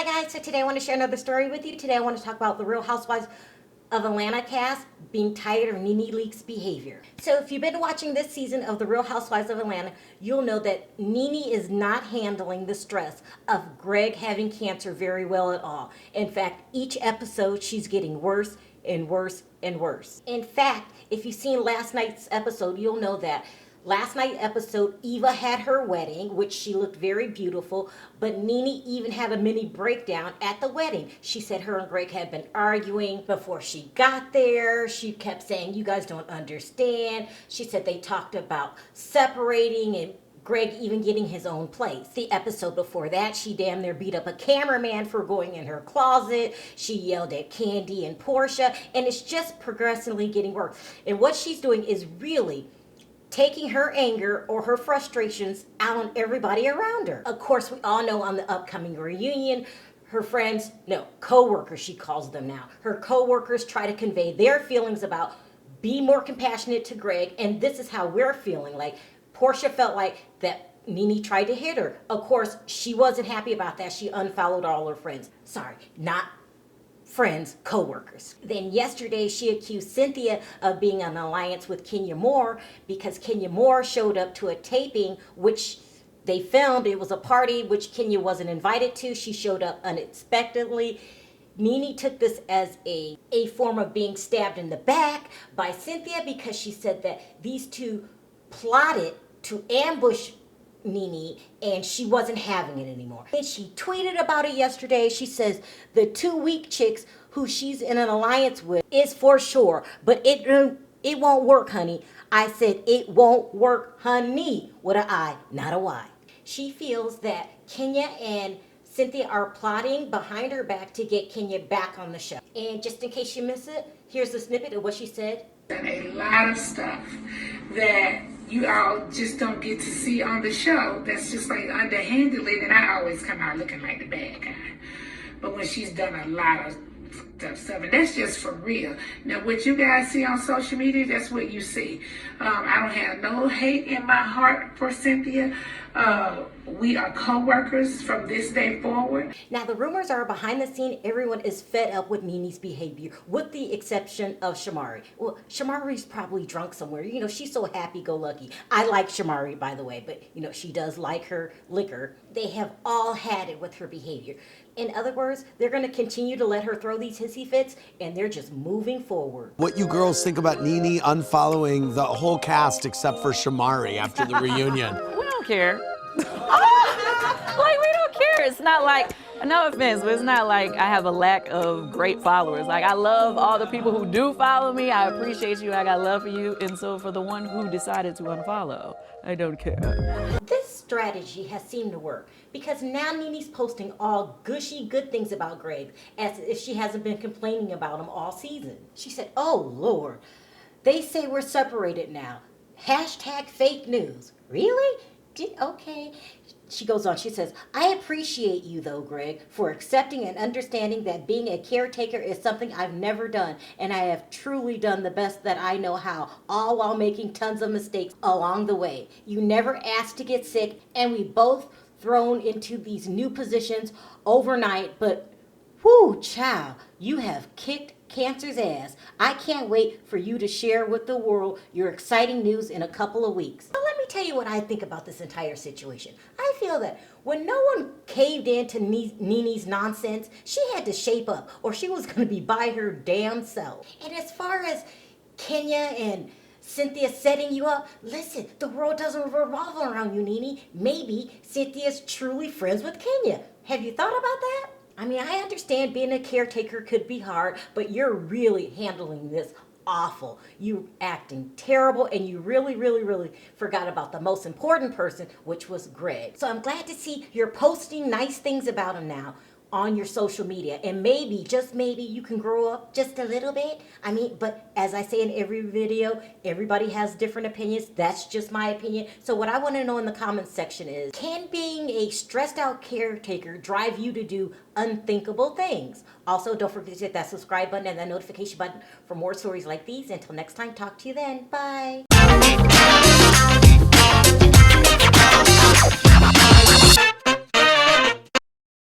Hi guys, so today I want to share another story with you. Today I want to talk about the Real Housewives of Atlanta cast being tired of Nene Leakes' behavior. So if you've been watching this season of the Real Housewives of Atlanta, you'll know that Nene is not handling the stress of Greg having cancer very well at all. In fact, each episode she's getting worse and worse and worse. In fact, if you've seen last night's episode, you'll know that last night's episode, Eva had her wedding, which she looked very beautiful, but Nene even had a mini breakdown at the wedding. She said her and Greg had been arguing before she got there. She kept saying, "You guys don't understand." She said they talked about separating and Greg even getting his own place. The episode before that, she damn near beat up a cameraman for going in her closet. She yelled at Candy and Portia, and it's just progressively getting worse. And what she's doing is really taking her anger or her frustrations out on everybody around her. Of course, we all know on the upcoming reunion, her friends, no, co-workers she calls them now, her co-workers try to convey their feelings about be more compassionate to Greg, and this is how we're feeling. Like, Portia felt like that Nene tried to hit her. Of course, she wasn't happy about that. She unfollowed all her friends. Sorry, not friends, co-workers. Then yesterday she accused Cynthia of being in an alliance with Kenya Moore because Kenya Moore showed up to a taping which they filmed. It was a party which Kenya wasn't invited to. She showed up unexpectedly. Nene took this as a form of being stabbed in the back by Cynthia because she said that these two plotted to ambush Nene, and she wasn't having it anymore. And she tweeted about it yesterday. She says the 2 weak chicks who she's in an alliance with is for sure, but it won't work, honey. I said it won't work, honey, with an I, not a Y. She feels that Kenya and Cynthia are plotting behind her back to get Kenya back on the show. And just in case you miss it, here's a snippet of what she said. And a lot of stuff that you all just don't get to see on the show. That's just like underhandedly, and I always come out looking like the bad guy. But when she's done a lot of stuff, and that's just for real. Now, what you guys see on social media, that's what you see. I don't have no hate in my heart for Cynthia. We are co-workers from this day forward. Now, the rumors are behind the scene, everyone is fed up with Nene's behavior, with the exception of Shamari. Well, Shamari's probably drunk somewhere. You know, she's so happy-go-lucky. I like Shamari, by the way, but, you know, she does like her liquor. They have all had it with her behavior. In other words, they're going to continue to let her throw these hissy fits, and they're just moving forward. What you girls think about Nene unfollowing the whole cast except for Shamari after the reunion? We don't care. Like, we don't care. It's not like, no offense, but it's not like I have a lack of great followers. Like, I love all the people who do follow me. I appreciate you. I got love for you. And so for the one who decided to unfollow, I don't care. This strategy has seemed to work because now Nene's posting all gushy good things about Greg as if she hasn't been complaining about him all season. She said, "Oh Lord, they say we're separated now. Hashtag fake news." Really? Okay. She goes on, she says, "I appreciate you though, Greg, for accepting and understanding that being a caretaker is something I've never done, and I have truly done the best that I know how, all while making tons of mistakes along the way. You never asked to get sick, and we both thrown into these new positions overnight, but whoo, child, you have kicked cancer's ass. I can't wait for you to share with the world your exciting news in a couple of weeks." So let me tell you what I think about this entire situation. I feel that when no one caved in to Nene's nonsense, she had to shape up or she was going to be by her damn self. And as far as Kenya and Cynthia setting you up, listen, the world doesn't revolve around you, Nene. Maybe Cynthia's truly friends with Kenya. Have you thought about that? I mean, I understand being a caretaker could be hard, but you're really handling this awful. You acting terrible, and you really, really, really forgot about the most important person, which was Greg. So I'm glad to see you're posting nice things about him now on your social media, and maybe, just maybe, you can grow up just a little bit. I mean, but as I say in every video, everybody has different opinions. That's just my opinion. So what I want to know in the comments section is, can being a stressed out caretaker drive you to do unthinkable things? Also, don't forget to hit that subscribe button and that notification button for more stories like these. Until next time, talk to you then. Bye.